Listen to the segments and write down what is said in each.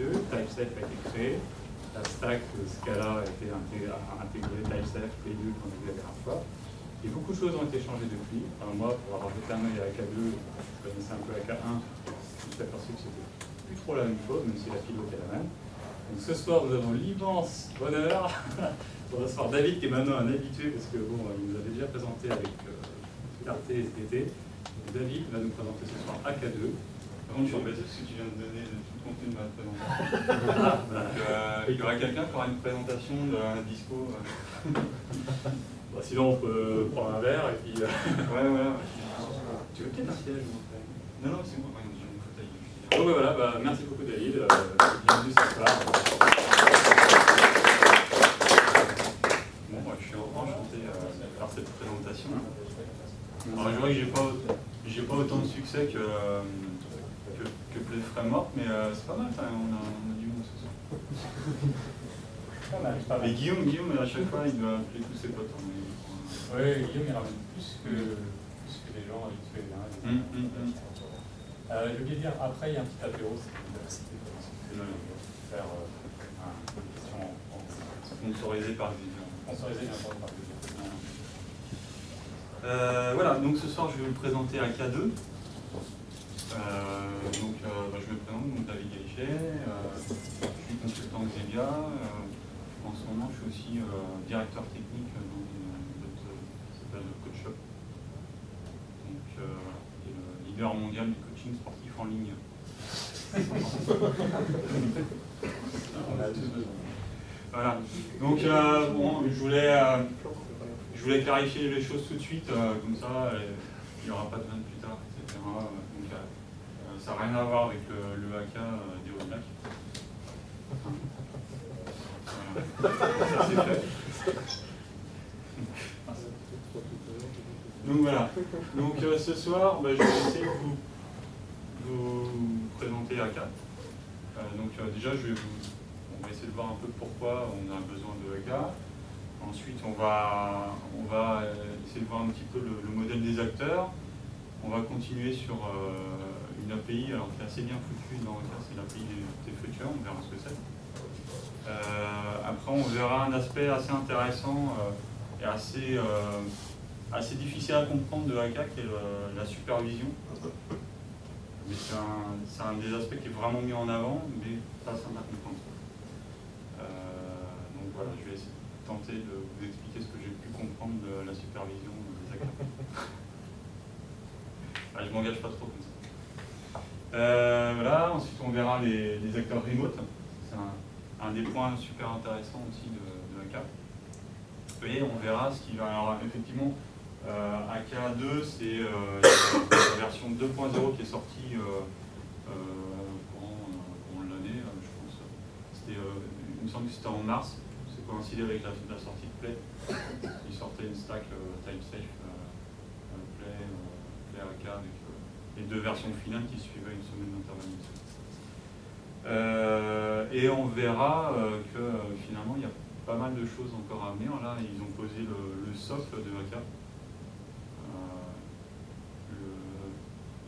2, TypeSafe a été créé, la stack Scala a été intégrée, TypeSafe, P2 qu'on a vu la dernière fois. Et beaucoup de choses ont été changées depuis. Alors moi, pour avoir jeté un œil à AK2, je connaissais un peu AK1, je me suis aperçu que c'était plus trop la même chose, même si la philo était la même. Donc ce soir, nous avons l'immense bonheur de recevoir David, qui est maintenant un habitué, parce que bon, il nous avait déjà présenté avec clarté et SPT. David va nous présenter ce soir AK2. Par contre, je suis embêté parce que tu viens de donner tout le contenu de ma présentation. Donc, il y aura quelqu'un qui aura une présentation d'un disco. Bah, sinon, on peut prendre un verre et puis. Ouais, voilà. Tu veux peut-être un siège? Non, non, c'est moi. J'ai une fauteuil. Bon, ben voilà, bah, merci beaucoup, David. Bienvenue ce soir. Bon, moi, je suis enchanté par cette présentation. Alors, je vois que j'ai pas autant de succès que Play Framework, mais c'est pas mal quand même, on a du monde ce soir. Pas mal, pas mal. Mais Guillaume, à chaque fois, il doit appeler tous ses potes. Oui, Guillaume, il ramène plus que les gens habitués. Hein, j'ai oublié de dire, après, il y a un petit apéro, c'est l'université. Faire une question sponsorisé par Vivian. Sponsorisé, bien sûr, par Vivian. Voilà, donc ce soir, je vais vous présenter AK2. Je me présente, donc David Galichet, je suis consultant Xebia. En ce moment, je suis aussi directeur technique dans une boîte qui s'appelle CoachUp. Donc, et le leader mondial du coaching sportif en ligne. On a tous besoin. Voilà. Donc, bon, je voulais clarifier les choses tout de suite, comme ça, il n'y aura pas de vanne plus tard, etc. Donc, ça n'a rien à voir avec le AK des All Blacks. Ça c'est fait. Donc voilà. Donc ce soir, je vais essayer de vous présenter AK. Déjà, on va essayer de voir un peu pourquoi on a besoin de AK. Ensuite, on va essayer de voir un petit peu le modèle des acteurs. On va continuer sur une API alors, qui est assez bien foutue dans le cas, c'est l'API des futurs, on verra ce que c'est. Après, on verra un aspect assez intéressant et assez difficile à comprendre de AK, qui est la supervision. Mais c'est un des aspects qui est vraiment mis en avant, mais pas simple à comprendre. Donc voilà, je vais essayer de tenter de vous expliquer ce que j'ai pu comprendre de la supervision des AK. Je ne m'engage pas trop comme ça. Voilà, ensuite on verra les acteurs remote. C'est un des points super intéressants aussi de AK. Et on verra ce qui va. Alors effectivement, AK2, c'est la version 2.0 qui est sortie courant l'année, je pense. Il me semble que c'était en mars. C'est coïncidé avec la sortie de Play. Il sortait une stack TypeSafe Play AK avec les deux versions finales qui suivaient une semaine d'intervalle. Et on verra que finalement il y a pas mal de choses encore à venir. Là, ils ont posé le socle de AK.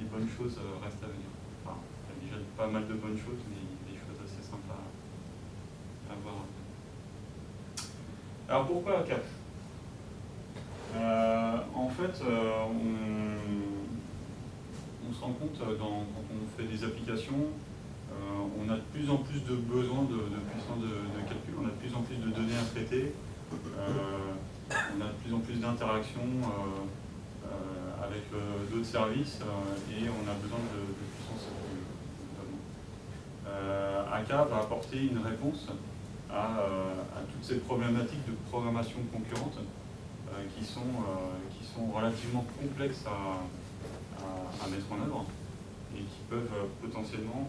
Les bonnes choses restent à venir. Enfin, il y a déjà pas mal de bonnes choses, mais des choses assez sympas à voir. Alors pourquoi AK? En fait, on se rend compte quand on fait des applications, on a de plus en plus de besoins de puissance de calcul, on a de plus en plus de données à traiter, on a de plus en plus d'interactions avec d'autres services et on a besoin de puissance notamment. AK va apporter une réponse à toutes ces problématiques de programmation concurrente qui sont relativement complexes à mettre en œuvre et qui peuvent potentiellement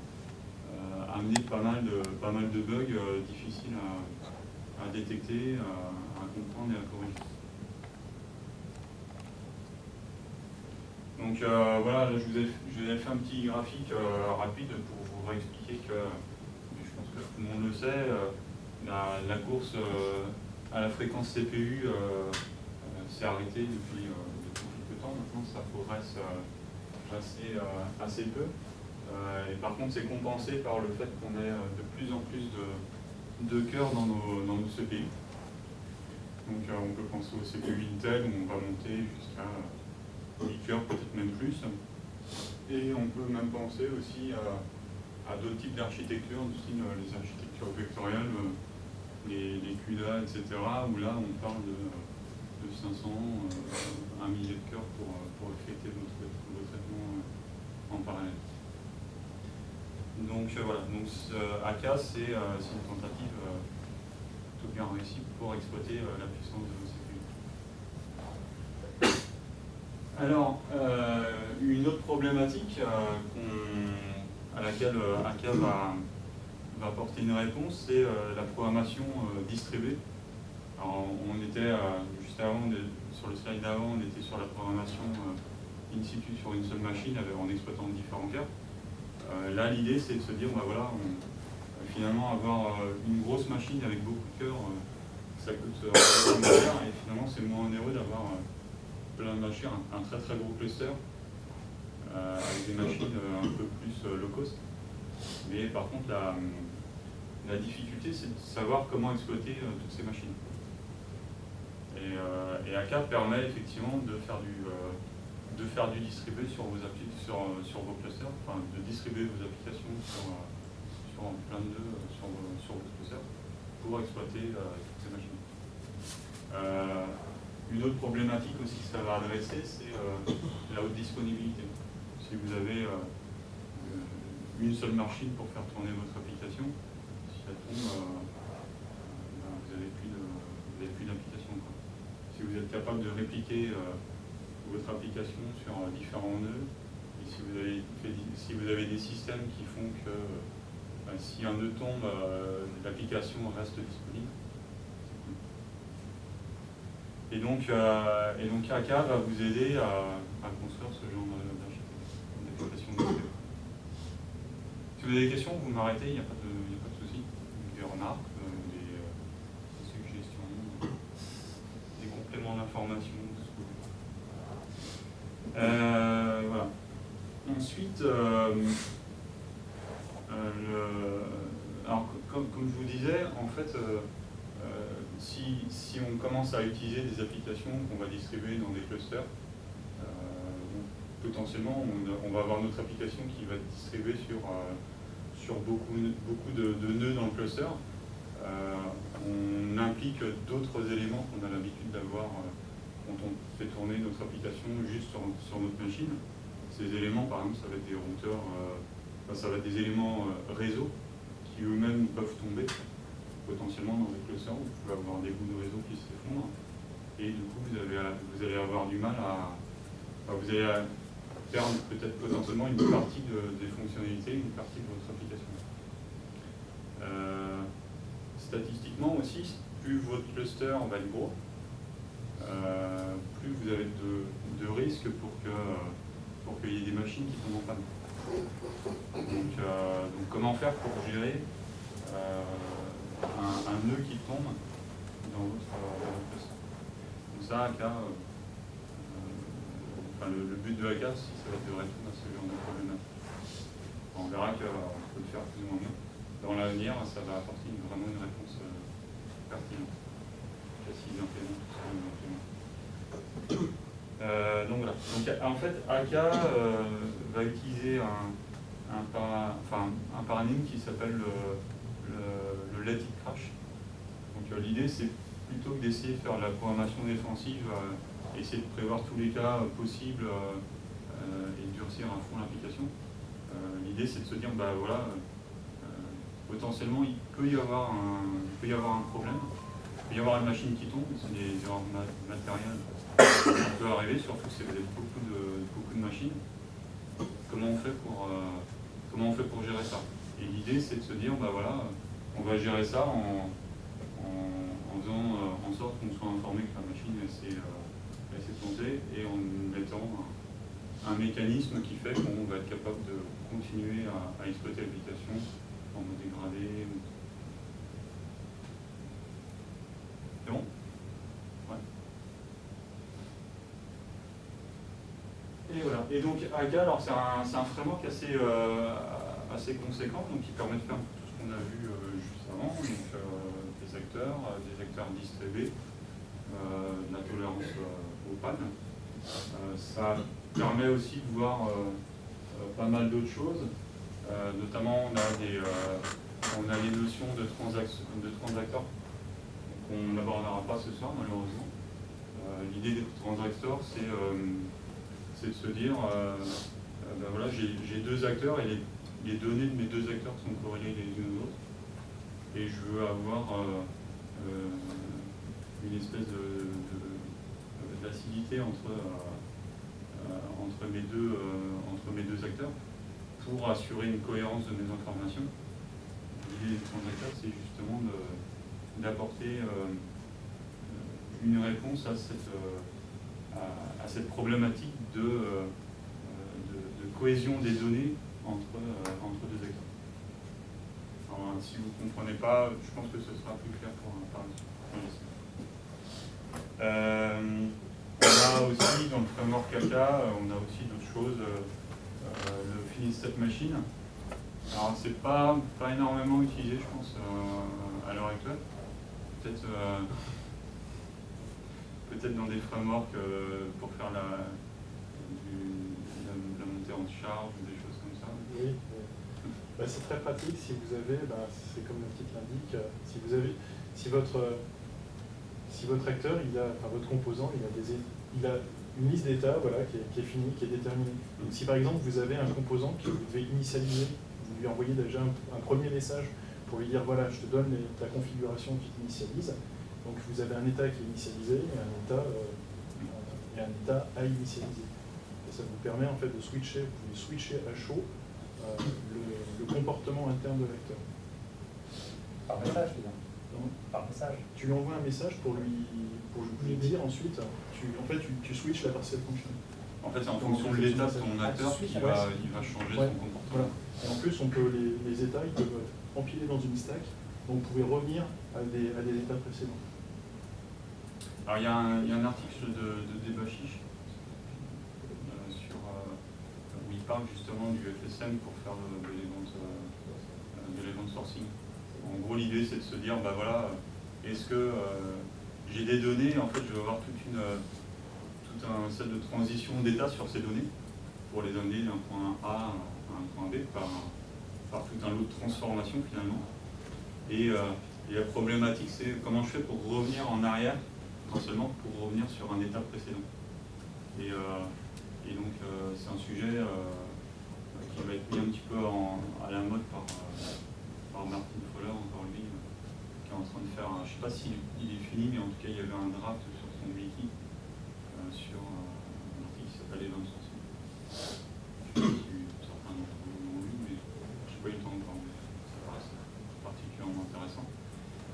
amener pas mal de bugs difficiles à détecter, à comprendre et à corriger. Donc voilà, là, je vous ai fait un petit graphique rapide pour vous expliquer que, je pense que tout le monde le sait, la course à la fréquence CPU s'est arrêtée depuis quelques temps. Maintenant, ça progresse assez peu. Et par contre, c'est compensé par le fait qu'on ait de plus en plus de cœurs dans nos CPU. Donc on peut penser au CPU Intel où on va monter jusqu'à 8 cœurs, peut-être même plus. Et on peut même penser aussi à d'autres types d'architectures, aussi les architectures vectorielles, les CUDA, etc., où là on parle de 500, 1 millier de cœurs pour effectuer vos traitements en parallèle. Donc voilà, donc AK c'est une tentative tout bien réussie pour exploiter la puissance de vos CPU. Alors, une autre problématique à laquelle AK va apporter une réponse, c'est la programmation distribuée. Alors, on était, juste avant, sur le slide d'avant, on était sur la programmation in situ sur une seule machine en exploitant différents cœurs. Là, l'idée, c'est de se dire, bah, voilà, finalement, avoir une grosse machine avec beaucoup de cœurs, ça coûte moins cher, et finalement, c'est moins onéreux d'avoir plein de machines, un très très gros cluster, avec des machines un peu plus low cost. Mais par contre, la difficulté, c'est de savoir comment exploiter toutes ces machines. Et AK permet effectivement de faire du distribué sur vos clusters, enfin de distribuer vos applications sur plein de nœuds sur votre cluster pour exploiter toutes ces machines. Une autre problématique aussi que ça va adresser, c'est la haute disponibilité. Si vous avez une seule machine pour faire tourner votre application, si elle tombe, vous n'avez plus d'application. Si vous êtes capable de répliquer votre application sur différents nœuds, et si vous avez des systèmes qui font que si un nœud tombe, l'application reste disponible. Et donc AK va vous aider à construire ce genre d'application. Si vous avez des questions, vous m'arrêtez, il n'y a pas de souci. Des remarques, des suggestions, des compléments d'information. Voilà. Ensuite, alors, comme je vous disais, en fait, si on commence à utiliser des applications qu'on va distribuer dans des clusters, potentiellement on va avoir notre application qui va être distribuée sur beaucoup de nœuds dans le cluster. On implique d'autres éléments qu'on a l'habitude d'avoir quand on fait tourner notre application juste sur notre machine. Ces éléments, par exemple, ça va être des routeurs, ça va être des éléments réseau qui eux-mêmes peuvent tomber potentiellement dans des clusters. Vous pouvez avoir des bouts de réseau qui s'effondrent et du coup vous allez avoir du mal vous allez perdre peut-être potentiellement une partie des fonctionnalités, une partie de votre application. Statistiquement aussi, plus votre cluster va être gros, plus vous avez de risques pour qu'il y ait des machines qui tombent en panne. Donc comment faire pour gérer un nœud qui tombe dans votre cluster. Donc ça, AK, le but de AK, ça va être de répondre à ce genre de problématique. On verra qu'on peut le faire plus ou moins bien. Dans l'avenir, ça va apporter vraiment une réponse pertinente. Précise, implémente, tout ça, implémente. Donc voilà. Donc, en fait, AK va utiliser un paradigme qui s'appelle le let it crash. Donc l'idée, c'est plutôt que d'essayer de faire de la programmation défensive, essayer de prévoir tous les cas possibles et durcir à fond l'application. L'idée, c'est de se dire, potentiellement, il peut y avoir un problème. Il peut y avoir une machine qui tombe, c'est des erreurs matérielles. Ça peut arriver, surtout si vous avez beaucoup de machines. Comment on fait pour gérer ça? Et l'idée, c'est de se dire, on va gérer ça en faisant en sorte qu'on soit informé que la machine s'est plantée et en mettant un mécanisme qui fait qu'on va être capable de continuer à exploiter l'application en mode dégradé. C'est bon? Ouais. Et voilà. Et donc AGA, alors c'est un framework assez conséquent, donc qui permet de faire tout ce qu'on a vu juste avant, donc des acteurs distribués, de la tolérance aux pannes. Ça permet aussi de voir pas mal d'autres choses, notamment on a les notions de transacteurs qu'on n'abordera pas ce soir malheureusement. L'idée des transacteurs, c'est de se dire, ben voilà, j'ai deux acteurs et les données de mes deux acteurs sont corrélées les unes aux autres. Et je veux avoir une espèce d'acidité entre mes deux acteurs pour assurer une cohérence de mes informations. L'idée des transacteurs, c'est justement d'apporter une réponse à cette problématique de cohésion des données entre deux acteurs. Alors, si vous ne comprenez pas, je pense que ce sera plus clair par la suite. On a aussi, dans le framework Kafka, on a aussi d'autres choses, le Finished State Machine. Alors, c'est pas énormément utilisé, je pense, à l'heure actuelle. Peut-être dans des frameworks pour faire la montée en charge ou des choses comme ça. Oui, bah, c'est très pratique si vous avez, c'est comme le titre l'indique, si votre acteur, votre composant, il a une liste d'états voilà, qui est finie, qui est déterminée. Donc si par exemple vous avez un composant que vous devez initialiser, vous lui envoyez déjà un premier message pour lui dire voilà, je te donne ta configuration qui t'initialise. Donc vous avez un état qui est initialisé et un état à initialiser. Et ça vous permet en fait de switcher, vous pouvez switcher à chaud le comportement interne de l'acteur. Par message, par message. Tu lui envoies un message pour lui dire ensuite, tu switches la partielle function. En fait, c'est en fonction de l'état de ton acteur qu'il va changer son comportement. Voilà. Et en plus, les états ils peuvent être empilés dans une stack, donc vous pouvez revenir à des états précédents. Alors, il y a un article de Debashish où il parle justement du FSM pour faire de l'event sourcing. En gros, l'idée, c'est de se dire, bah voilà, est-ce que j'ai des données, en fait, je vais avoir tout un set de transition d'état sur ces données pour les amener d'un point A à un point B par tout un lot de transformations finalement. Et la problématique, c'est comment je fais pour revenir en arrière, potentiellement pour revenir sur un état précédent. Et donc, c'est un sujet qui va être mis un petit peu à la mode par Martin Fowler, encore lui, qui est en train de faire, je ne sais pas s'il est fini, mais en tout cas, il y avait un draft sur son wiki, sur un article qui s'appelle Event Sourcing. Je ne sais pas si certains d'entre vous l'ont lu, mais je n'ai pas eu le temps encore, mais ça paraît particulièrement intéressant.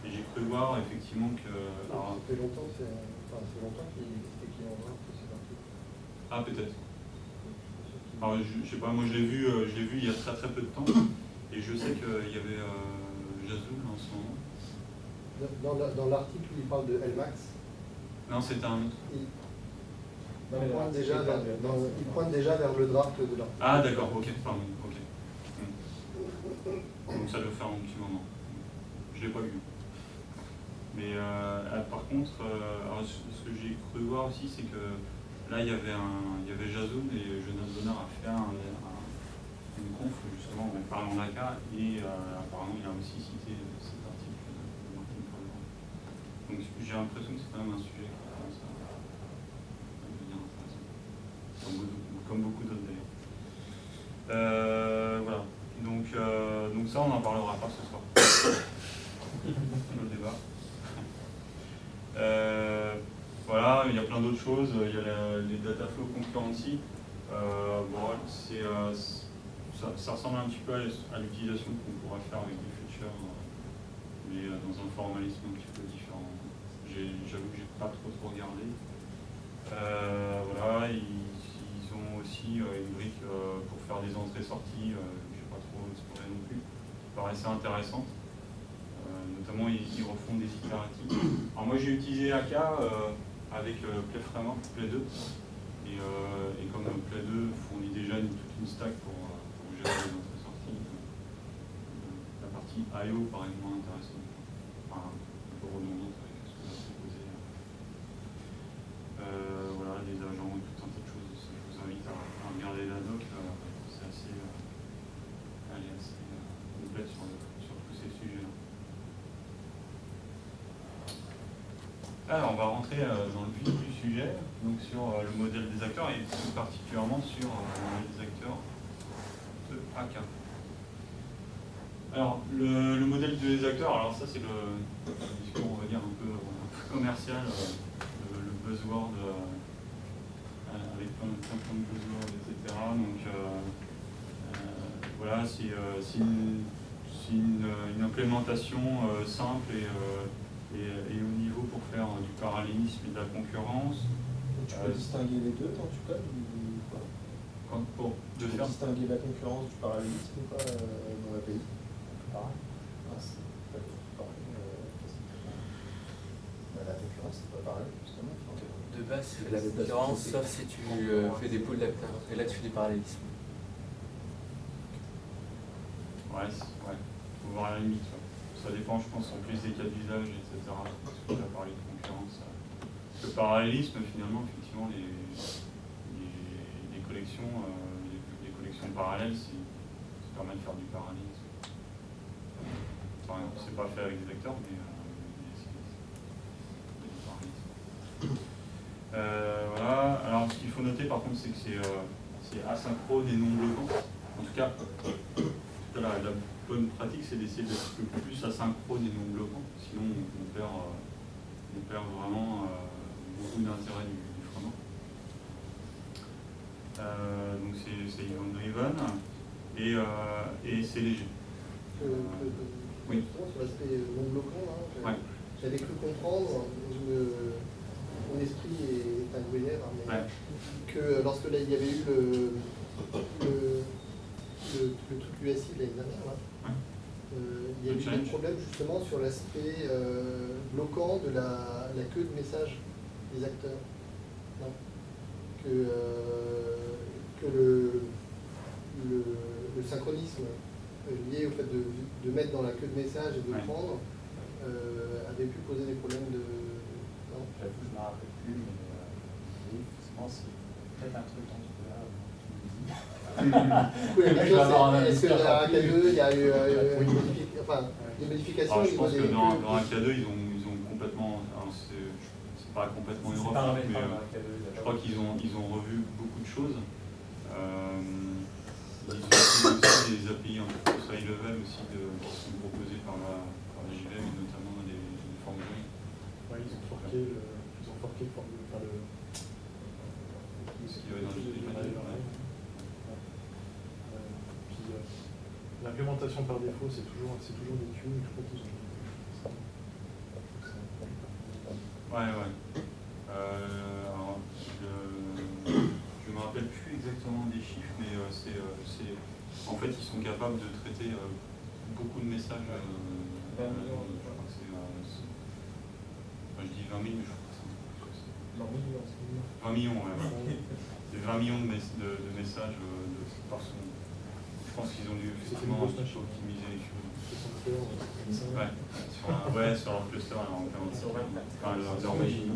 Et j'ai cru voir effectivement que... Ça fait longtemps qu'il existe en draft cet article. Ah, peut-être. Alors, je sais pas, moi je l'ai vu il y a très peu de temps, et je sais qu'il y avait Jazoul en ce moment. Dans l'article, il parle de LMAX. Non, c'était un autre. Il pointe déjà vers le draft de l'article. Ah d'accord, ok, pardon, ok. Donc ça doit faire un petit moment. Je ne l'ai pas vu. Mais par contre, alors, ce que j'ai cru voir aussi, c'est que là, il y avait Jazoul et Jonas Bonner a fait une conf justement en parlant d'ACA et apparemment il a aussi cité cet article de Martin Fowler. Donc j'ai l'impression que c'est quand même un sujet qui commence à devenir intéressant, comme beaucoup d'autres d'ailleurs. Voilà, donc ça on n'en parlera pas ce soir. Le débat. Voilà, il y a plein d'autres choses, il y a les data flow concurrency. Ça ressemble un petit peu à l'utilisation qu'on pourrait faire avec des features, mais dans un formalisme un petit peu différent. J'avoue que je n'ai pas trop regardé. Voilà, ils ont aussi une brique pour faire des entrées-sorties, je n'ai pas trop exploré non plus, qui paraissait intéressante. Notamment, ils refont des itératives. Alors moi, j'ai utilisé AK avec Play Framework, Play 2. Et comme Play 2 fournit déjà toute une stack pour gérer les entrées-sorties, la partie I/O paraît moins intéressante, enfin un peu redondante avec ce qu'on a proposé. Voilà, des agents et tout un tas de choses. Je vous invite à regarder la doc, c'est assez complète sur tous ces sujets-là. Alors, on va rentrer dans le vif du sujet, donc sur le modèle des acteurs et plus particulièrement sur le modèle des acteurs de AK. Alors, le modèle des acteurs, alors ça c'est le discours, on va dire, un peu commercial, le buzzword, avec plein de buzzwords, etc. Donc, voilà, c'est une implémentation simple et au niveau pour faire du parallélisme et de la concurrence. Donc, tu peux distinguer les deux quand tu codes ou pas? Tu peux distinguer la concurrence du parallélisme ou pas dans l'API? Pareil. Ah, c'est pas pareil. La concurrence, c'est pas pareil, justement. De base, c'est la concurrence, sauf si tu fais des pools d'acteurs. Et là, tu fais du parallélisme. Ouais, faut voir la limite. Ouais. Ça dépend, je pense, en plus des cas d'usage, etc. Parce que tu as parlé de concurrence. Le parallélisme, finalement, effectivement, les collections, les collections parallèles, ça permet de faire du parallélisme. Enfin, c'est pas fait avec des vecteurs, mais c'est du parallélisme. Voilà. Alors, ce qu'il faut noter, par contre, c'est que c'est asynchrone et non bloquant. En tout cas, la bonne pratique, c'est d'essayer d'être le plus asynchrone et non bloquant. Sinon, on perd vraiment beaucoup d'intérêt du framework. Donc, c'est event-driven et c'est léger. Oui. Sur l'aspect non bloquant, Ouais. j'avais cru comprendre, mon esprit est un gruyère, mais Ouais. que lorsque là, il y avait eu le truc USI de l'année dernière, là, il y a eu des problèmes justement sur l'aspect bloquant de la queue de message des acteurs. Non. Que le synchronisme lié au fait de mettre dans la queue de message et de prendre avait pu poser des problèmes de... Non. J'avoue, je ne me rappelle plus, mais oui, effectivement, c'est peut-être un truc dont tu peux là. Est-ce que dans AK2, il y a eu des modifications? Alors, je pense que dans AK2, ils ont complètement... C'est pas complètement européen, mais je crois qu'ils ont revu beaucoup de choses. Ils ont aussi des API un peu plus high level aussi qui sont proposés par la JVM, et notamment des formes de... Ouais, ils ont forqué le formulaire. Ce qu'il y avait dans le JVM. Puis l'implémentation par défaut, c'est toujours des queues, et je crois qu'ils ont... Ouais. Alors, je me rappelle plus exactement des chiffres, mais en fait, ils sont capables de traiter beaucoup de messages. Je crois que c'est... je dis 20 000, mais je crois que c'est 20 millions, ouais. C'est 20 millions de messages par seconde. Je pense qu'ils ont dû effectivement optimiser les queues. Ouais, sur leur cluster, alors, leur machine.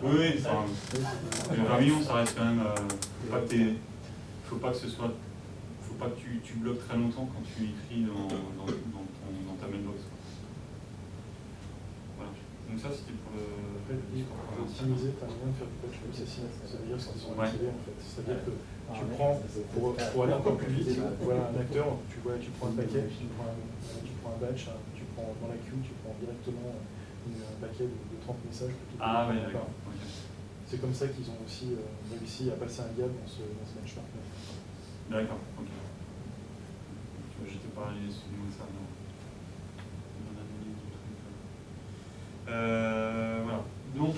Oui, enfin, 20 millions, ça reste quand même. Faut pas que tu bloques très longtemps quand tu écris dans ta mailbox. Voilà. Donc ça, c'était pour le. Pour optimiser, tu as moyen de faire du patch processing. Ça veut dire qu'ils sont accélérés en fait. C'est-à-dire que tu prends, pour aller encore plus vite, voilà un acteur, tu prends un paquet, tu prends un batch, tu prends dans la queue, tu prends directement un paquet de 30 messages. Ah oui, d'accord. Okay. C'est comme ça qu'ils ont aussi réussi à passer un gap dans ce benchmark. D'accord, ok. J'étais pas allé souligner ça dans l'analyse du truc. Voilà. Donc,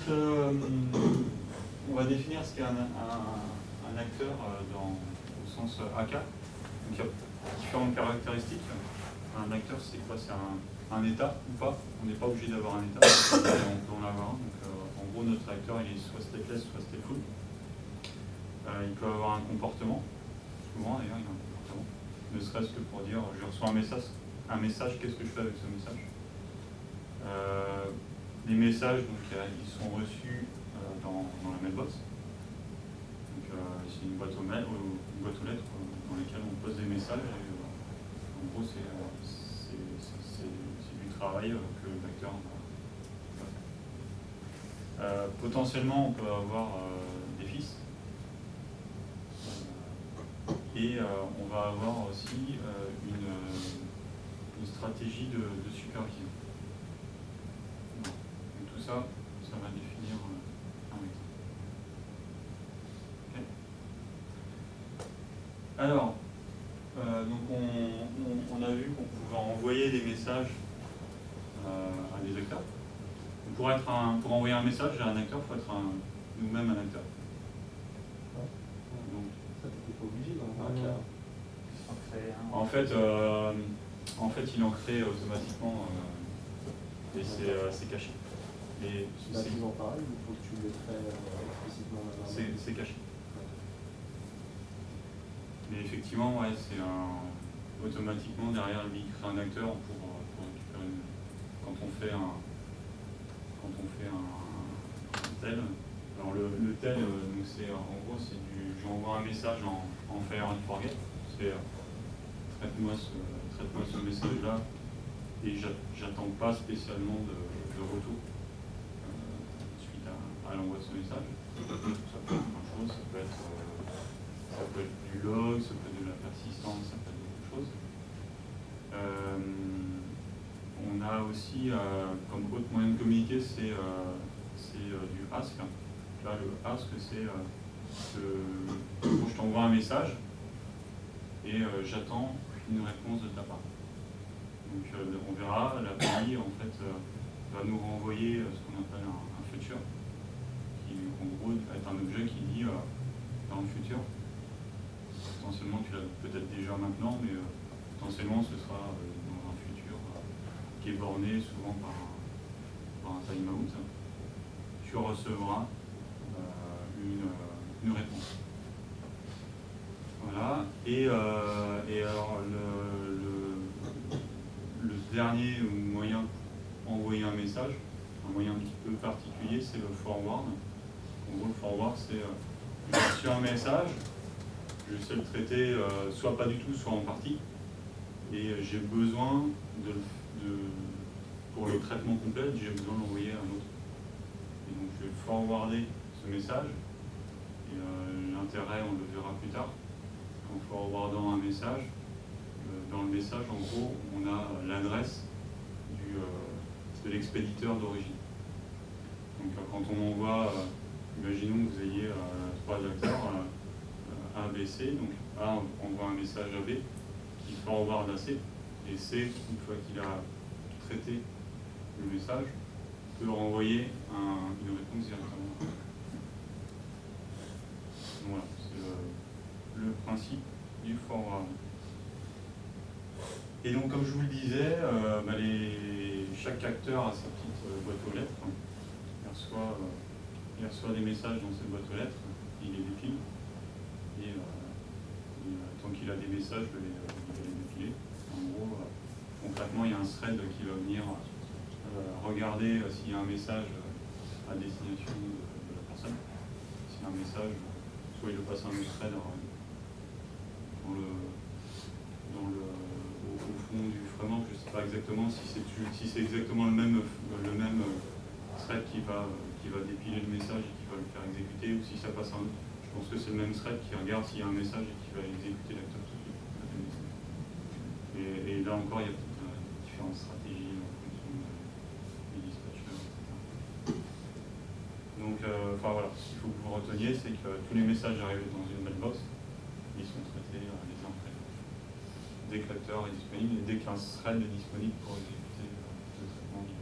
on va définir ce qu'est un acteur au sens AK. Donc, il y a différentes caractéristiques. Un acteur, c'est quoi? C'est un état ou pas? On n'est pas obligé d'avoir un état, on peut en avoir un. Donc, en gros, notre acteur il est soit stateless, soit stateful. Il peut avoir un comportement, souvent d'ailleurs il a un comportement, ne serait-ce que pour dire je reçois un message, qu'est-ce que je fais avec ce message. Les messages, donc, ils sont reçus dans la mailbox. Donc, c'est une boîte aux lettres dans laquelle on pose des messages. Et, en gros, c'est du travail que l'acteur va faire. Potentiellement, on peut avoir des fils. Et on va avoir aussi une stratégie de supervision. Donc tout ça, ça va définir un vecteur. Okay. Alors, donc on a vu qu'on pouvait envoyer des messages à des acteurs. Donc pour envoyer un message à un acteur, il faut être nous-mêmes un acteur. Donc, ça, t'étais pas obligé dans un cas. En fait, il en crée automatiquement et c'est caché. Et c'est toujours pareil, il faut que tu le crées explicitement maintenant. C'est caché. Mais effectivement, ouais, c'est automatiquement derrière lui crée un acteur pour récupérer quand on fait un tel. Alors le tel, donc c'est en gros c'est j'envoie un message en fire and forget. C'est traite-moi ce message-là et j'attends pas spécialement de retour suite à l'envoi de ce message. Ça peut être plein de choses, ça peut être du log, ça peut être de la persistance, ça peut être beaucoup de choses. On a aussi comme autre moyen de communiquer, c'est du ask. Là, le ask, c'est je t'envoie un message et j'attends une réponse de ta part. Donc on verra, l'API en fait va nous renvoyer ce qu'on appelle un futur, qui en gros est un objet qui dit dans le futur. Potentiellement tu l'as peut-être déjà maintenant, mais potentiellement ce sera dans un futur qui est borné souvent par un timeout. Tu recevras une réponse. Voilà. Et alors le dernier moyen pour envoyer un message, un moyen un petit peu particulier, c'est le forward. En gros, le forward, c'est j'ai reçu un message, je sais le traiter soit pas du tout, soit en partie, et j'ai besoin pour le traitement complet, j'ai besoin d'envoyer un autre. Et donc je vais forwarder ce message, et l'intérêt, on le verra plus tard, en forwardant un message. Dans le message, en gros, on a l'adresse de l'expéditeur d'origine. Donc quand on envoie, imaginons que vous ayez 3 acteurs, A, B, C, donc A envoie un message à B qui forward à C, et C, une fois qu'il a traité le message, peut renvoyer une réponse directement. Voilà, c'est le principe du forward. Et donc, comme je vous le disais, chaque acteur a sa petite boîte aux lettres. Il reçoit des messages dans cette boîte aux lettres, il les défile. Et tant qu'il a des messages, il va les défiler. En gros, concrètement, il y a un thread qui va venir regarder s'il y a un message à destination de la personne. S'il y a un message, soit il le passe à un autre thread au fond du framework. Je ne sais pas exactement si c'est exactement le même thread qui va dépiler le message et qui va le faire exécuter, ou si ça passe à un autre. Je pense que c'est le même thread qui regarde s'il y a un message et qui va exécuter l'acteur tout de suite. Et là encore, il y a différentes stratégies en fonction des dispatchers, etc. Donc, voilà, ce qu'il faut que vous reteniez, c'est que tous les messages arrivés dans une mailbox, ils sont traités les uns après les autres. Dès que l'acteur est disponible et dès qu'un thread est disponible pour exécuter le traitement du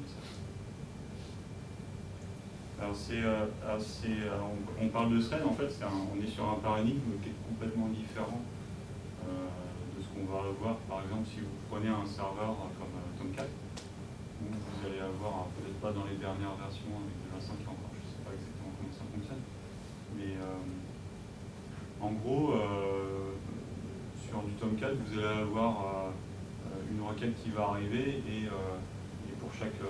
message. Alors, on parle de thread, en fait, on est sur un paradigme qui est complètement différent de ce qu'on va voir. Par exemple, si vous prenez un serveur comme Tomcat, où vous allez avoir, peut-être pas dans les dernières versions avec de la 5 encore, je ne sais pas exactement comment ça fonctionne, mais en gros, sur du Tomcat, vous allez avoir une requête qui va arriver et pour chaque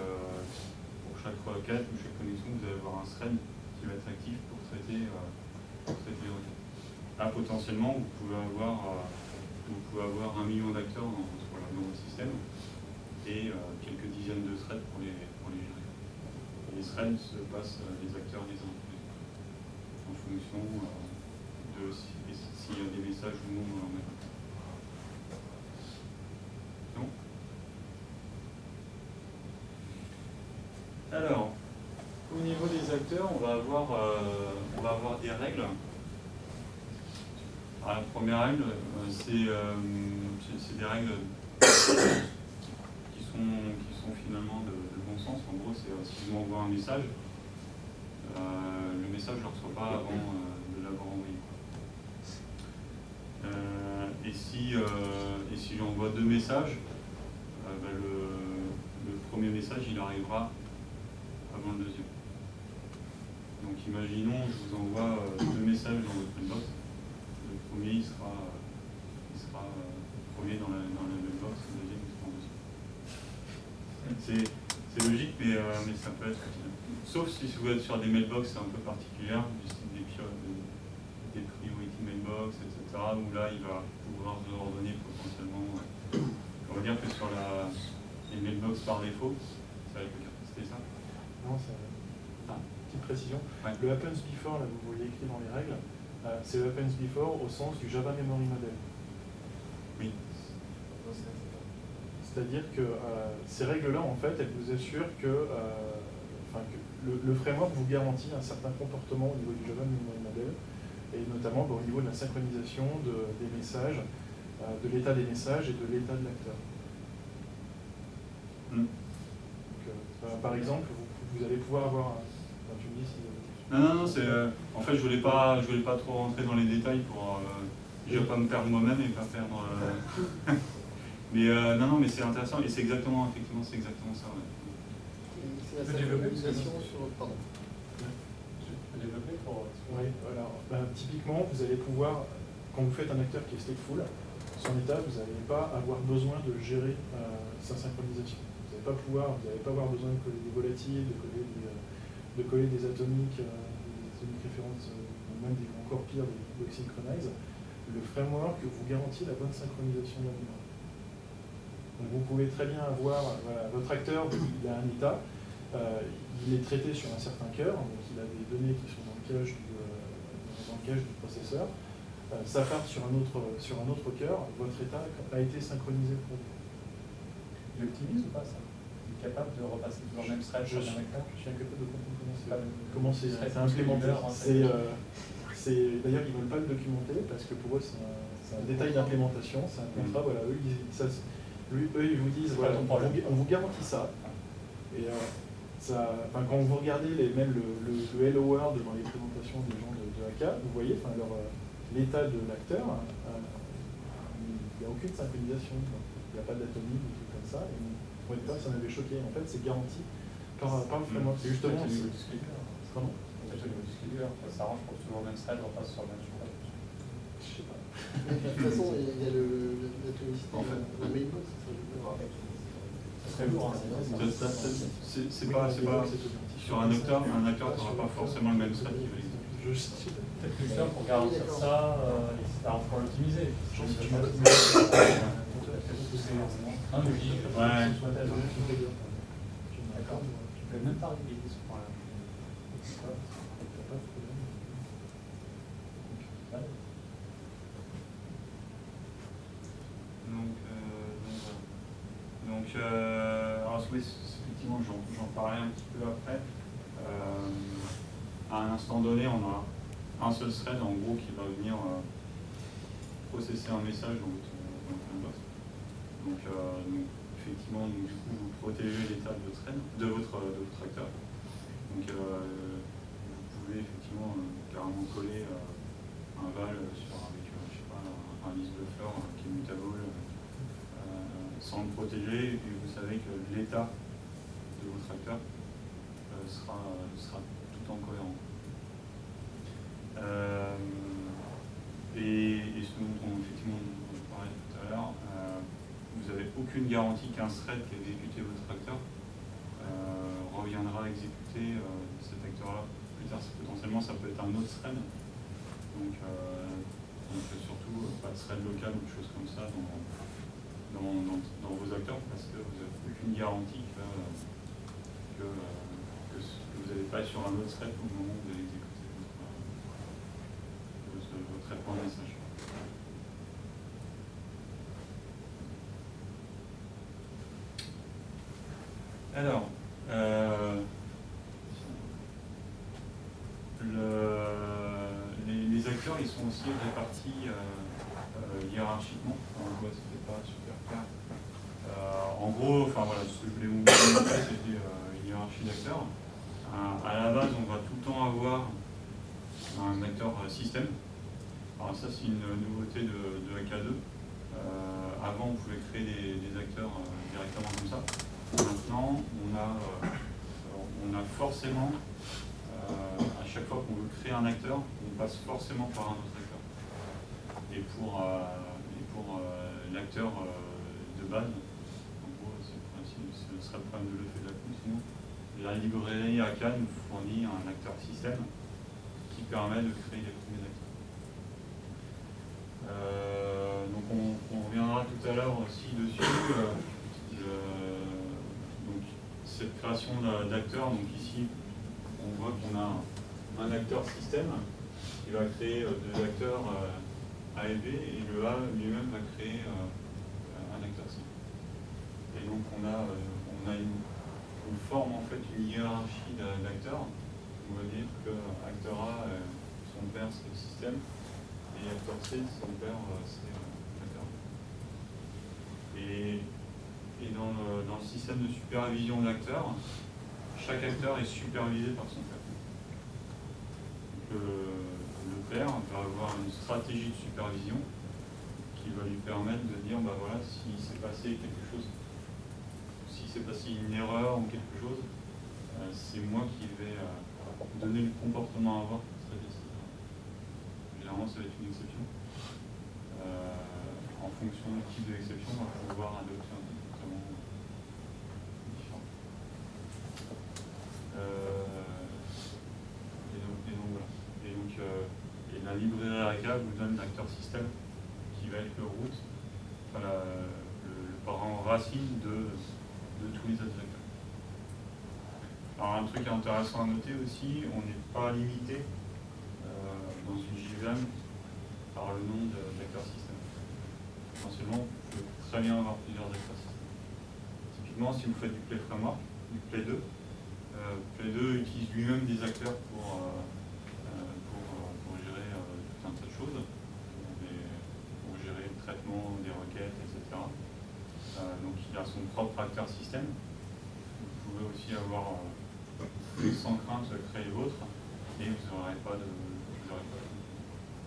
requête ou chaque connexion, vous allez avoir un thread qui va être actif pour traiter les requêtes. Là, potentiellement, vous pouvez avoir 1 million d'acteurs dans votre système et quelques dizaines de threads pour les gérer. Et les threads se passent les acteurs les uns après les autres en fonction de s'il y a des messages ou non en même temps. Non ? Alors, au niveau des acteurs, on va avoir des règles. Alors, la première règle, c'est des règles qui sont finalement de bon sens. En gros, c'est si je m'envoie un message, le message je ne le reçois pas avant de l'avoir envoyé. Et si j'envoie 2 messages, le premier message il arrivera avant le deuxième. Donc imaginons, je vous envoie 2 messages dans votre mailbox. Le premier il sera premier dans la mailbox, le deuxième il sera en deuxième. C'est logique, mais ça peut être utile. Sauf si vous êtes sur des mailbox un peu particulières, du style des priority mailbox, etc., où là il va pouvoir vous ordonner potentiellement. On va dire que sur les mailbox par défaut, ça va être le cas. C'était ça? Non, c'est petite précision. Ouais. Le happens before, là vous voyez écrit dans les règles, c'est le happens before au sens du Java Memory Model. Oui. C'est-à-dire que ces règles-là, en fait, elles vous assurent que, le framework vous garantit un certain comportement au niveau du Java Memory Model, et notamment au niveau de la synchronisation des messages, de l'état des messages et de l'état de l'acteur. Donc, par exemple, vous allez pouvoir avoir tu me dis si... Non, c'est en fait je voulais pas trop rentrer dans les détails pour je vais pas me perdre moi-même et pas perdre mais non mais c'est intéressant et c'est exactement ça. Ouais. C'est la synchronisation sur... Pardon. Je peux développer pour... Oui, alors, typiquement, vous allez pouvoir, quand vous faites un acteur qui est stateful, son état, vous n'allez pas avoir besoin de gérer sa synchronisation. Vous n'allez pas avoir besoin de coller des volatiles, de coller des atomiques références, même encore pire, des blocs synchronize. Le framework vous garantit la bonne synchronisation de la mémoire. Donc vous pouvez très bien avoir, votre acteur, il a un état, il est traité sur un certain cœur, donc il a des données qui sont dans le cache du processeur, ça part sur un autre cœur, votre état a été synchronisé pour vous. Il optimise ou pas ça? Il est capable de repasser dans le même thread sur un acteur? Je suis incapable de comprendre comment c'est implémenté. D'ailleurs, ils ne veulent pas le documenter parce que pour eux, c'est un détail d'implémentation, c'est un contrat. Voilà, eux, ils vous disent voilà, on vous garantit ça. Et quand vous regardez même le Hello World dans les présentations des gens de AK, vous voyez l'état de l'acteur, il n'y a aucune synchronisation. Il n'y a pas d'atomique, des trucs comme ça. Et pour être pas, ça m'avait choqué. En fait, c'est garanti par le framework. C'est justement. Au niveau du scheduler. Pardon? Au niveau du scheduler, ça s'arrange pour que toujours le même thread repasse sur le même chemin. Je sais pas. De toute façon, il y a l'atomicité, le mailbox, ça je veux voir. Ça serait lourd, hein. C'est pas sur un acteur tu n'auras pas forcément le même thread qui va exister. Peut-être plus simple pour garantir ça, ça arrange pour l'optimiser. Un oui, ouais. D'accord. Tu peux même pas régler ce point-là. Alors oui, effectivement, j'en parlais un petit peu après. À un instant donné, on a un seul thread en gros qui va venir processer un message dans votre inbox. Donc effectivement, du coup, vous protégez l'état de votre acteur. Donc vous pouvez effectivement carrément coller un val avec je sais pas, un list buffer qui est mutable sans le protéger, et puis vous savez que l'état votre acteur sera tout en cohérent. Et ce dont effectivement on parlait tout à l'heure, vous n'avez aucune garantie qu'un thread qui a exécuté votre acteur reviendra exécuter cet acteur-là plus tard. Potentiellement, ça peut être un autre thread. Donc surtout, pas de thread local ou de choses comme ça dans vos acteurs, parce que vous n'avez aucune garantie que vous n'allez pas être sur un autre thread au moment où vous allez exécuter votre traitement de message. Alors, les acteurs, ils sont aussi répartis hiérarchiquement. On voit, c'était pas super clair. En gros, enfin voilà, ce que je voulais vous montrer, c'était une hiérarchie d'acteurs. À la base, on va tout le temps avoir un acteur système. Alors ça, c'est une nouveauté de AK2. Avant, on pouvait créer des acteurs directement comme ça. Maintenant, on a forcément, à chaque fois qu'on veut créer un acteur, on passe forcément par un autre acteur. Et pour l'acteur de base, en gros, ce serait le problème de l'effet de la coupe, sinon la librairie AK nous fournit un acteur système qui permet de créer les premiers acteurs. Donc on reviendra tout à l'heure aussi dessus. Donc cette création d'acteurs, donc ici on voit qu'on a un acteur système qui va créer des acteurs A et B, et le A lui-même va créer un acteur C. Et donc on a une forme, en fait, une hiérarchie d'acteurs. On va dire que acteur A, son père c'est le système, et acteur C, son père c'est l'acteur. Et dans le système de supervision de l'acteur, chaque acteur est supervisé par son père. Le père va avoir une stratégie de supervision qui va lui permettre de dire, bah voilà, s'il s'est passé quelque chose, s'il s'est passé une erreur ou quelque chose, c'est moi qui vais donner le comportement à avoir pour traiter cette erreur. Généralement, ça va être une exception. En fonction du type d'exception, on va pouvoir adopter un comportement différent. Et la librairie AK vous donne l'acteur système qui va être le root, enfin le parent racine de tous les autres acteurs. Alors un truc intéressant à noter aussi, on n'est pas limité dans une JVM par le nom d'acteur système. Potentiellement, vous pouvez très bien avoir plusieurs acteurs système. Typiquement, si vous faites du Play Framework, du Play 2, Play 2 utilise lui-même des acteurs pour gérer tout un tas de choses, pour gérer le traitement des requêtes, etc. Donc il a son propre acteur système. Vous pouvez aussi avoir sans crainte créer l'autre, et vous n'aurez pas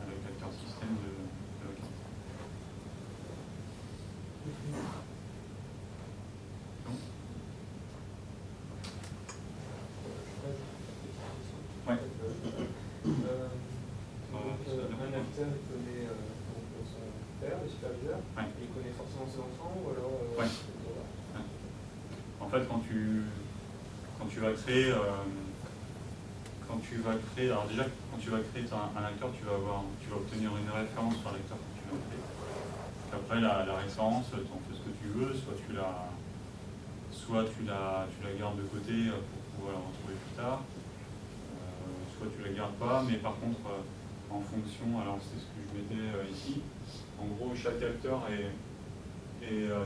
avec l'acteur système de l'acteur. Ouais. Un acteur, il connaît son père, le superviseur, ouais. Et il connaît forcément ses enfants, ou alors... Ouais. En fait, quand tu vas créer... alors déjà, quand tu vas créer un acteur, tu vas obtenir une référence sur l'acteur que tu vas créer. Puis après, la référence, tu en fais ce que tu veux, soit tu la gardes de côté pour pouvoir la retrouver plus tard, soit tu la gardes pas, mais par contre, en fonction, alors c'est ce que je mettais ici, en gros, chaque acteur est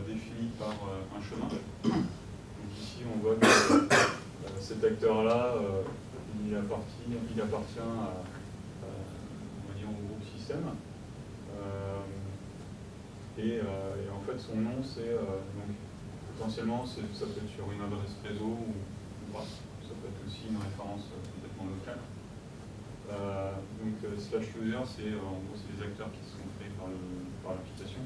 défini par un chemin. Donc ici, on voit que cet acteur-là, il appartient à, on va dire, au groupe système. Et en fait, son nom, c'est donc potentiellement, ça peut être sur une adresse réseau ou pas. Ça peut être aussi une référence complètement locale. Donc /user, c'est en gros c'est les acteurs qui sont créés par l'application.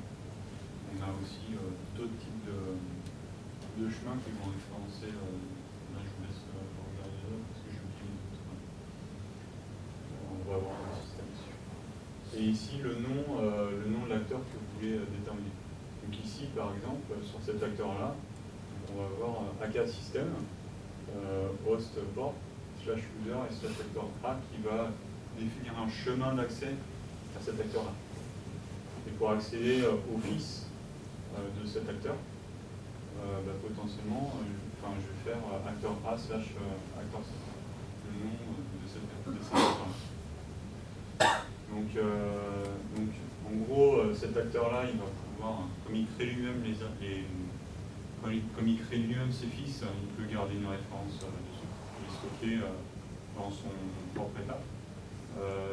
On a aussi d'autres types de chemins qui vont référencer ici le nom de l'acteur que vous voulez déterminer. Donc ici, par exemple, sur cet acteur-là, on va avoir AK system, host port, /user et /acteur A qui va définir un chemin d'accès à cet acteur-là. Et pour accéder au fils de cet acteur, potentiellement, je vais faire acteur A / acteur C, le nom de cet acteur-là. Donc, en gros, cet acteur-là, il va pouvoir, comme il crée lui-même ses fils, il peut garder une référence dessus, les stocker dans son propre état.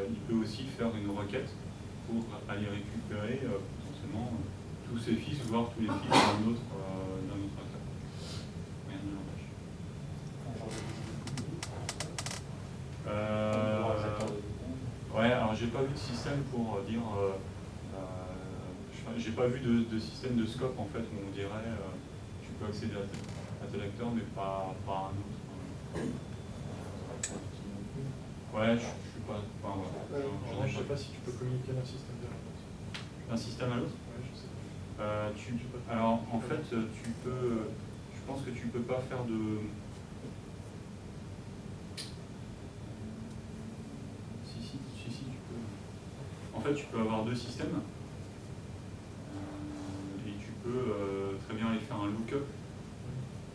Il peut aussi faire une requête pour aller récupérer potentiellement tous ses fils, voire tous les fils d'un autre acteur. Rien ne l'empêche. Ouais, alors j'ai pas vu de système pour dire. J'ai pas vu de système de scope en fait où on dirait tu peux accéder à tel acteur mais pas à un autre. Ouais, je suis pas. Je sais pas si tu peux communiquer d'un système vers l'autre. D'un système à l'autre? Ouais, je sais pas. Alors en fait, tu peux. Je pense que tu peux pas faire de. Si, tu peux. En fait, tu peux avoir deux systèmes. Et tu peux très bien aller faire un lookup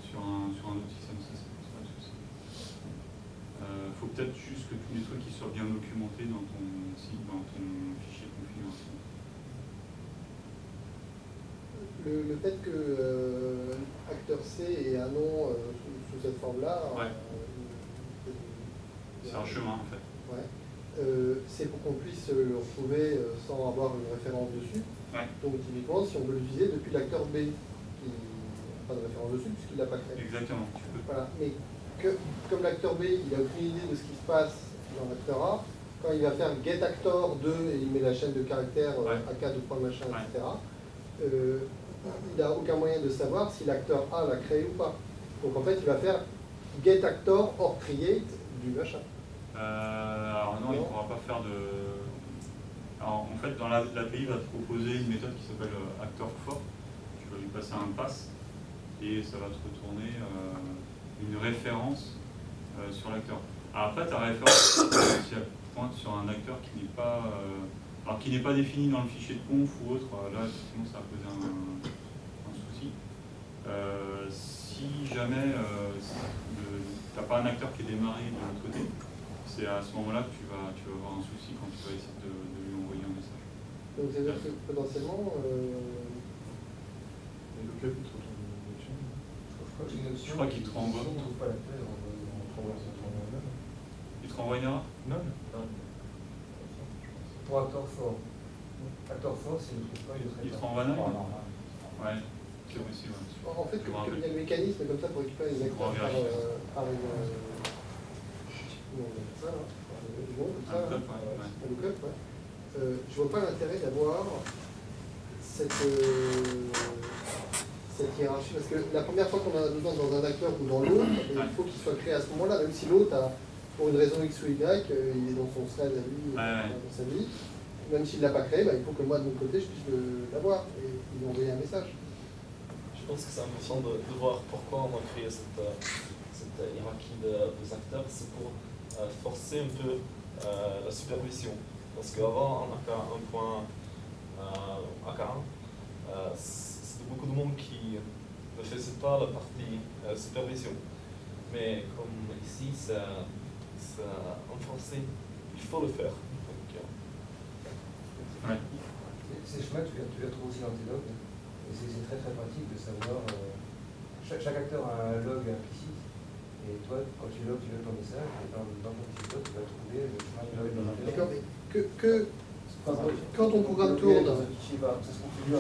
sur un autre système. Ça, c'est pas le souci. Faut peut-être juste que tous les trucs qui soient bien documentés dans ton site, dans ton fichier de configuration. Le fait que acteur C ait un nom sous cette forme-là, ouais. C'est un chemin en fait. Ouais. C'est pour qu'on puisse le retrouver sans avoir une référence dessus. Ouais. Donc typiquement, si on veut l'utiliser depuis l'acteur B, qui n'a pas de référence dessus puisqu'il ne l'a pas créé. Exactement. Tu peux. Voilà. Mais comme l'acteur B, il n'a aucune idée de ce qui se passe dans l'acteur A, quand il va faire get actor 2 et il met la chaîne de caractères AK de point machin, etc., il n'a aucun moyen de savoir si l'acteur A l'a créé ou pas. Donc en fait, il va faire get actor or create du machin. Alors non, il ne pourra pas faire de. Alors en fait, dans l'API, il va te proposer une méthode qui s'appelle actor for. Tu vas lui passer un pass et ça va te retourner une référence sur l'acteur. Alors après, ta référence, si elle pointe sur un acteur qui n'est pas, alors qui n'est pas défini dans le fichier de conf ou autre, là effectivement ça va poser un souci. Si jamais tu n'as pas un acteur qui est démarré de l'autre côté, c'est à ce moment-là que tu vas avoir un souci quand tu vas essayer de lui envoyer un message. Donc c'est-à-dire que potentiellement... Et le cap, il te retourne dessus. Je crois qu'il te renvoie. Si on ne trouve pas l'acteur, on renvoie ça. Il te renvoie une erreur? Non. Pour acteur fort. Acteur fort, s'il ne trouve pas, il le traite. Il te renvoie un erreur? Ouais, c'est possible. En fait, il y a le mécanisme comme ça pour récupérer les acteurs par une... Je vois pas l'intérêt d'avoir cette hiérarchie, parce que la première fois qu'on en a besoin dans un acteur ou dans l'autre, il faut qu'il soit créé à ce moment-là, même si l'autre, pour une raison X ou Y, il est dans son thread à lui, dans sa vie, même s'il ne l'a pas créé, il faut que moi de mon côté je puisse l'avoir et lui envoyer un message. Je pense que c'est important de voir pourquoi on a créé cette hiérarchie des acteurs. C'est pour forcer un peu la supervision. Parce qu'avant, en AK 1.AK1, c'était beaucoup de monde qui ne faisait pas la partie supervision. Mais comme ici, ça enforcé, il faut le faire. Donc, ces schémas, tu les trouves aussi dans tes logs. Et c'est très très pratique de savoir. Chaque acteur a un log implicite. Et toi, quand tu logs ton message, et dans ton petit log, tu vas trouver le chemin de log dans un D'accord, mais quand ton programme tourne,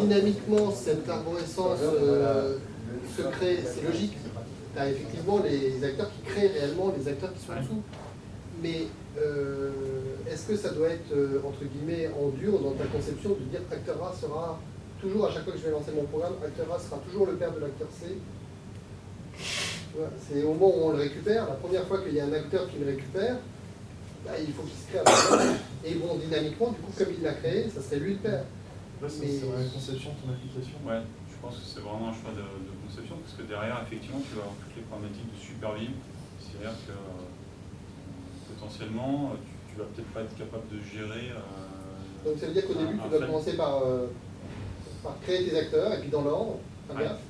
dynamiquement, cette arborescence se crée, c'est logique. Tu as effectivement les acteurs qui créent réellement les acteurs qui sont en dessous. Mais est-ce que ça doit être, entre guillemets, en dur dans ta conception de dire acteur A sera toujours, à chaque fois que je vais lancer mon programme, acteur A sera toujours le père de l'acteur C? C'est au moment où on le récupère, la première fois qu'il y a un acteur qui le récupère, bah, il faut qu'il se crée un personnage. Et bon, dynamiquement, du coup, comme il l'a créé, ça serait lui le père. Là, c'est la conception de ton application. Ouais, je pense que c'est vraiment un choix de conception, parce que derrière, effectivement, tu vas avoir toutes les problématiques de supervision. C'est-à-dire que potentiellement, tu vas peut-être pas être capable de gérer. Donc ça veut dire qu'au début, tu dois commencer par créer tes acteurs, et puis dans l'ordre, faire gaffe,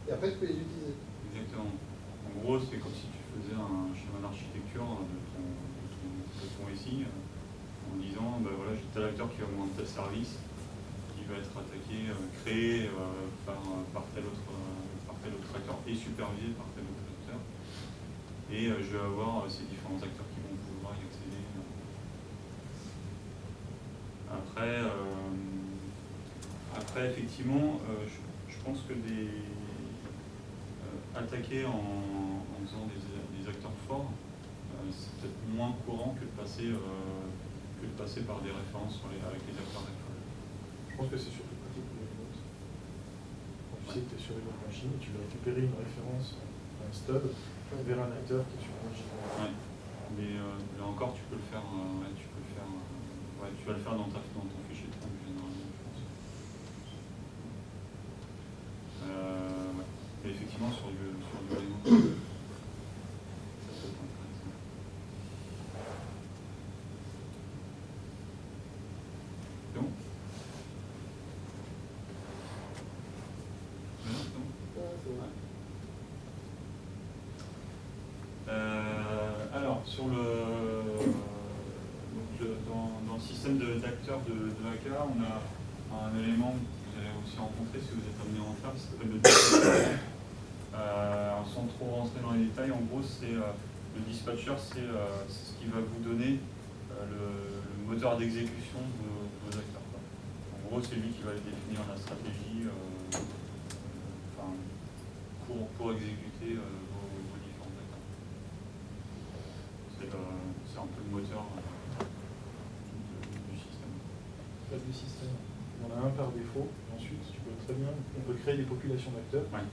et après tu peux les utiliser. Exactement. En gros, c'est comme si tu faisais un schéma d'architecture de ton SI, en disant, ben voilà, j'ai tel acteur qui va me rendre tel service, qui va être attaqué, créé par tel autre acteur, et supervisé par tel autre acteur. Et je vais avoir ces différents acteurs qui vont pouvoir y accéder. Après effectivement, je pense que attaquer en faisant des acteurs forts, c'est peut-être moins courant que de passer par des références avec les acteurs actuels. Je pense que c'est surtout pratique pour les autres. Quand tu sais que tu es sur une autre machine, tu vas récupérer une référence, un stub, vers un acteur qui est sur une machine. Ouais. Mais là encore, tu peux le faire, tu vas le faire dans ton fichier de trompe généralement, je pense. Mais effectivement, sur du remote, ça peut être intéressant. C'est bon? C'est bon? Alors, dans le système d'acteurs de AK, on a un élément que vous allez aussi rencontrer si vous êtes amené à en faire, qui s'appelle le dispatcher. Sans trop rentrer dans les détails, en gros, le dispatcher, c'est ce qui va vous donner le moteur d'exécution de vos acteurs. En gros, c'est lui qui va définir la stratégie pour exécuter vos différents acteurs. C'est un peu le moteur du système. Pas du système. Il y en a un par défaut, et ensuite on peut créer des populations d'acteurs. Ouais.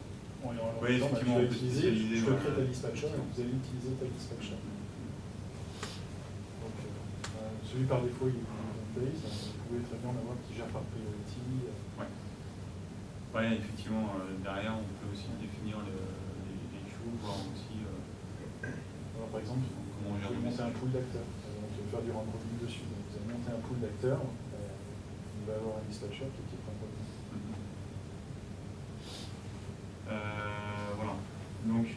Oui, effectivement, je peux créer ta dispatcher et vous allez utiliser ta dispatcher. Donc, celui par défaut, il est en place. Vous pouvez très bien en avoir qui gère par priority. Ouais, effectivement, derrière, on peut aussi définir les queues, voir aussi. Alors, par exemple, comment on gère vous monter un pool d'acteurs. On peut faire du rendering dessus. Donc, vous allez monter un pool d'acteurs. Il va avoir un dispatcher qui est un rendering. Voilà. Donc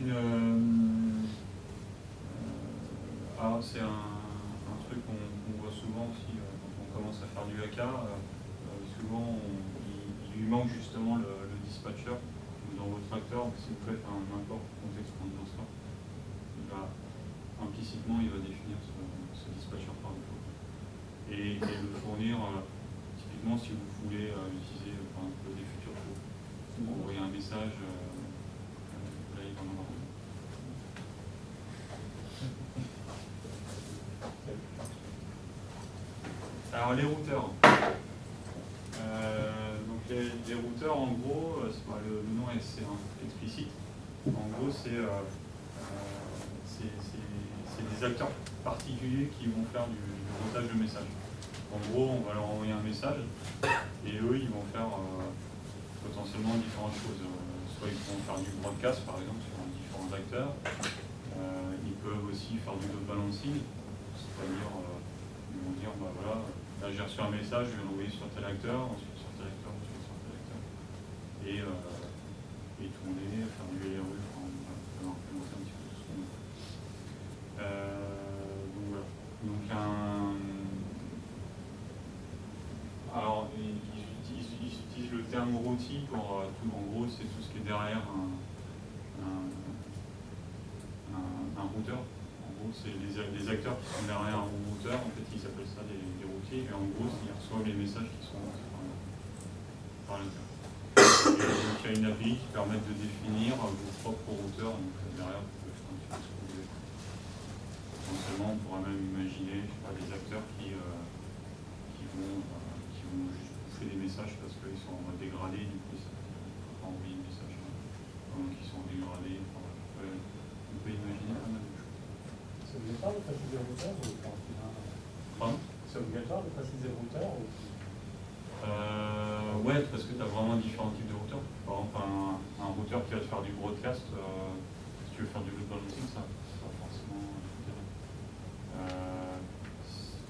alors c'est un truc qu'on voit souvent aussi quand on commence à faire du AK. Souvent il lui manque justement le dispatcher dans votre acteur. Si vous faites un import contexte transversal, implicitement il va définir ce dispatcher par défaut et le fournir typiquement si vous voulez utiliser par exemple des futurs flows. Vous envoyez un message, là il va en avoir un. Alors les routeurs. Donc les routeurs en gros, le nom est explicite. En gros c'est des acteurs particuliers qui vont faire du routage de messages. En gros, on va leur envoyer un message et eux ils vont faire potentiellement différentes choses. Soit ils vont faire du broadcast par exemple sur différents acteurs. Ils peuvent aussi faire du load balancing, c'est-à-dire ils vont dire bah voilà, là j'ai reçu un message, je vais l'envoyer sur tel acteur, ensuite sur tel acteur, ensuite sur tel acteur. Et tourner, faire du LRU, implémenter un petit peu tout ce qu'on veut. Donc voilà. Donc alors ils utilisent le terme routing pour tout, en gros c'est tout ce qui est derrière un routeur. En gros c'est les acteurs qui sont derrière un routeur, en fait ils s'appellent ça des routiers, et en gros ils reçoivent les messages qui sont par l'acteur. Donc il y a une API qui permet de définir vos propres routeurs, donc derrière vous pouvez faire un petit peu ce que vous voulez. Potentiellement on pourra même imaginer des acteurs qui vont juste bouffer des messages parce qu'ils sont dégradés, du coup ils ne peuvent pas envoyer des messages donc ils sont dégradés. On peut imaginer pas mal de choses. C'est obligatoire de préciser le routeur ou pas? Pardon? C'est obligatoire de préciser le routeur ou... Ouais, parce que tu as vraiment différents types de routeurs. Par exemple, un routeur qui va te faire du broadcast, si tu veux faire du load balancing, ça, c'est pas forcément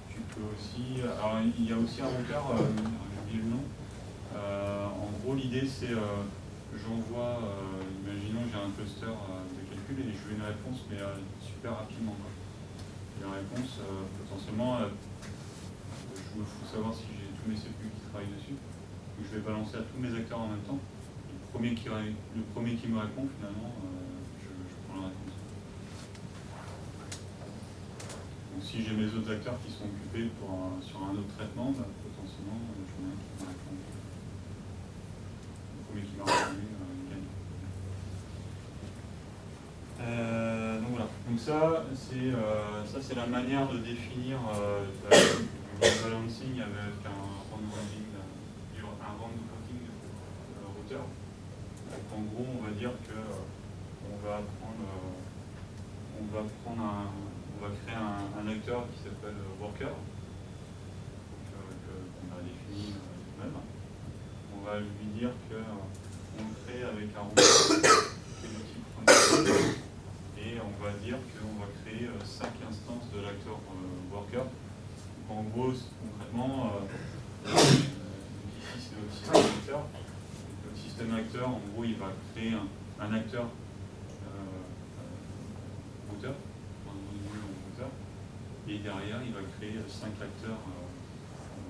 tu peux aussi. Alors, il y a aussi un routeur, j'ai oublié le nom. En gros, l'idée, c'est j'envoie, imaginons j'ai un cluster de calcul et je veux une réponse, mais super rapidement. Quoi. Et la réponse, potentiellement, je me fous de savoir si j'ai tous mes CPU qui travaillent dessus. Donc je vais balancer à tous mes acteurs en même temps. Le premier qui me répond, finalement, je prends la réponse. Donc si j'ai mes autres acteurs qui sont occupés sur un autre traitement, bah, potentiellement, j'en ai un qui me répond. Le premier qui m'a répondu, il gagne. Donc voilà. Donc ça c'est la manière de définir le balancing avec un round robin router. Donc en gros, on va dire que on va créer un acteur qui s'appelle worker, qu'on a défini nous-mêmes. On va lui dire qu'on le crée avec un routeur qui est de type function. Et on va dire qu'on va créer 5 instances de l'acteur worker. Donc en gros, concrètement, ici c'est notre système acteur. Donc, le système acteur, en gros, il va créer un acteur router, et derrière, il va créer 5 acteurs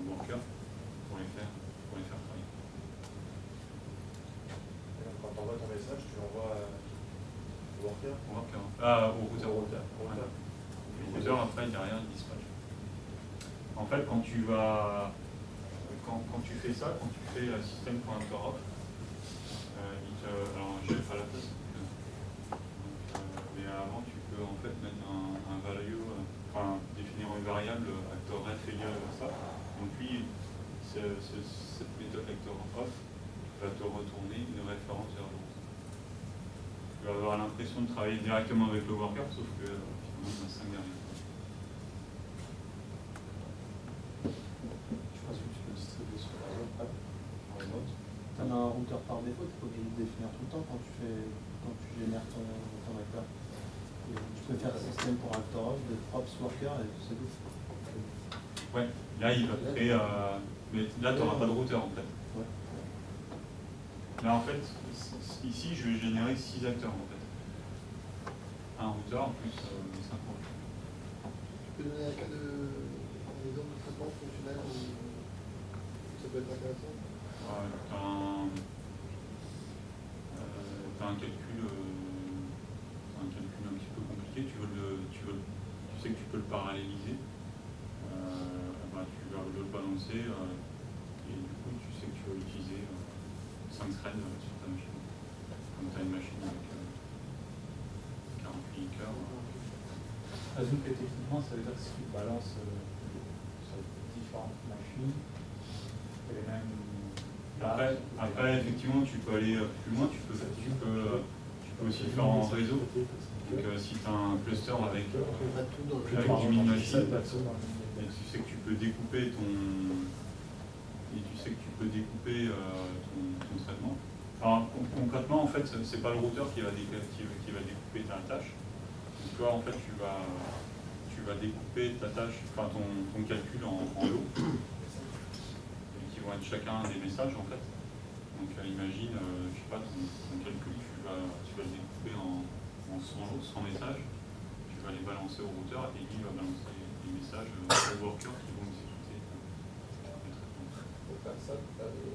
worker pour les faire travailler. Quand tu envoies ton message, tu l'envoies au routeur. Au routeur. Le routeur, après, derrière, il dispatch. En fait, quand tu fais ça, quand tu fais système.interrupt, alors j'ai pas la place, mais avant, tu peux en fait mettre un value, définir une variable acteur ref égale à ça. Donc lui, cette méthode acteur off va te retourner une référence vers le routeur. Tu vas avoir l'impression de travailler directement avec le worker, sauf que finalement, il y a 5 derrière. Je pense que tu peux distribuer sur la zone en remote. Tu as un routeur par défaut, tu n'es pas obligé de le définir tout le temps quand tu génères ton acteur. Tu peux faire un système pour acteur off, de props worker et tout ça. Ouais, là il va créer. Mais là tu n'auras pas de routeur en fait. Ouais. Là en fait, ici je vais générer 6 acteurs en fait. Un routeur plus les 5 routeurs. Tu peux donner un cas exemple de traitement fonctionnel où ça peut être intéressant? Tu as un calcul un petit peu compliqué, tu sais que tu peux le paralléliser, tu vas le balancer et du coup tu sais que tu vas utiliser 5 threads sur ta machine. Comme tu as une machine avec 48 cœurs. Présume que techniquement, ça veut dire que si tu balances sur différentes machines, les mêmes. Après, effectivement, tu peux aller plus loin, tu peux aussi le faire en réseau. Donc, si tu as un cluster avec du mini-machine, et tu sais que tu peux découper ton traitement. Alors, concrètement, en fait, c'est pas le routeur qui va découper ta tâche. Donc, toi, en fait, tu vas découper ta tâche, enfin ton calcul en lots, qui vont être chacun des messages, en fait. Donc, imagine, je sais pas, ton calcul, tu vas le découper en 100 messages, tu vas les balancer au routeur et lui va balancer les messages aux workers qui vont exécuter. Pour faire ça, tu as des